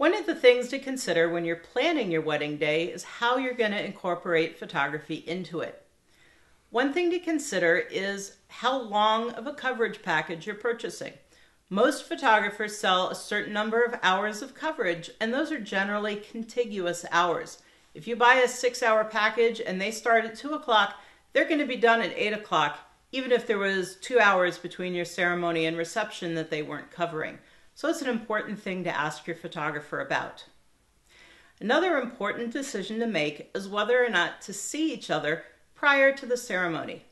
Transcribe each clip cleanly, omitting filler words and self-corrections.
One of the things to consider when you're planning your wedding day is how you're going to incorporate photography into it. One thing to consider is how long of a coverage package you're purchasing. Most photographers sell a certain number of hours of coverage, and those are generally contiguous hours. If you buy a 6-hour package and they start at 2 o'clock, they're going to be done at 8 o'clock, even if there was 2 hours between your ceremony and reception that they weren't covering. So it's an important thing to ask your photographer about. Another important decision to make is whether or not to see each other prior to the ceremony.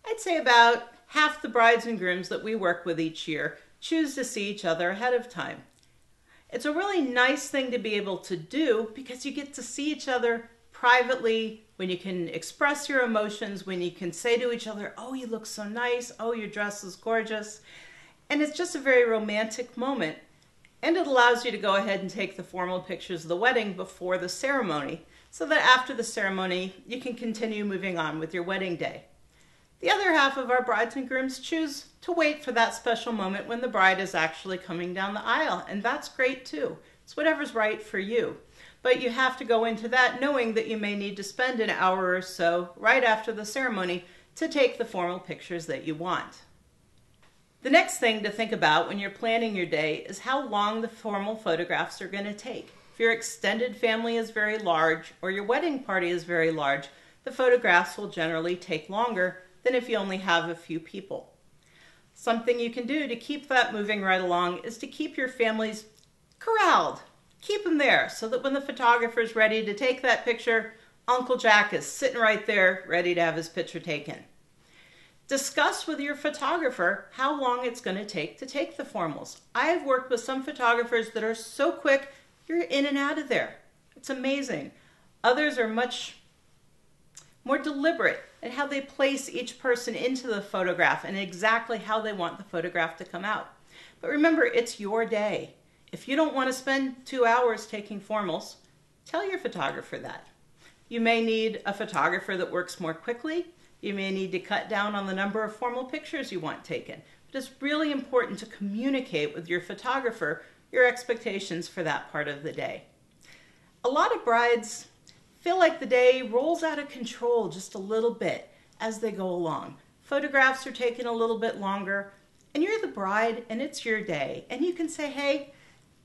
I'd say about half the brides and grooms that we work with each year choose to see each other ahead of time. It's a really nice thing to be able to do because you get to see each other privately, when you can express your emotions, when you can say to each other, "Oh, you look so nice. Oh, your dress is gorgeous." And it's just a very romantic moment. And it allows you to go ahead and take the formal pictures of the wedding before the ceremony, so that after the ceremony, you can continue moving on with your wedding day. The other half of our brides and grooms choose to wait for that special moment when the bride is actually coming down the aisle, and that's great too. It's whatever's right for you. But you have to go into that knowing that you may need to spend an hour or so right after the ceremony to take the formal pictures that you want. The next thing to think about when you're planning your day is how long the formal photographs are going to take. If your extended family is very large or your wedding party is very large, the photographs will generally take longer than if you only have a few people. Something you can do to keep that moving right along is to keep your families corralled. Keep them there so that when the photographer is ready to take that picture, Uncle Jack is sitting right there ready to have his picture taken. Discuss with your photographer how long it's going to take the formals. I have worked with some photographers that are so quick, you're in and out of there. It's amazing. Others are much more deliberate in how they place each person into the photograph and exactly how they want the photograph to come out. But remember, it's your day. If you don't want to spend 2 hours taking formals, tell your photographer that. You may need a photographer that works more quickly. You may need to cut down on the number of formal pictures you want taken. But it's really important to communicate with your photographer your expectations for that part of the day. A lot of brides feel like the day rolls out of control just a little bit as they go along. Photographs are taking a little bit longer, and you're the bride and it's your day. And you can say, "Hey,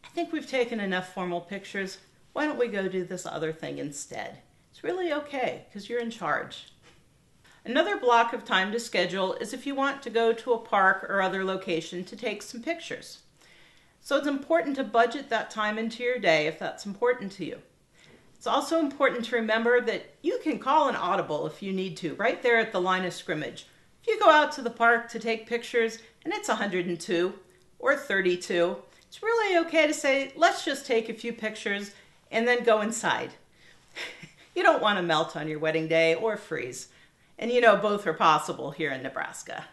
I think we've taken enough formal pictures. Why don't we go do this other thing instead?" It's really okay because you're in charge. Another block of time to schedule is if you want to go to a park or other location to take some pictures. So it's important to budget that time into your day if that's important to you. It's also important to remember that you can call an audible if you need to, right there at the line of scrimmage. If you go out to the park to take pictures and it's 102 or 32, it's really okay to say, "Let's just take a few pictures and then go inside." You don't want to melt on your wedding day or freeze. And you know both are possible here in Nebraska.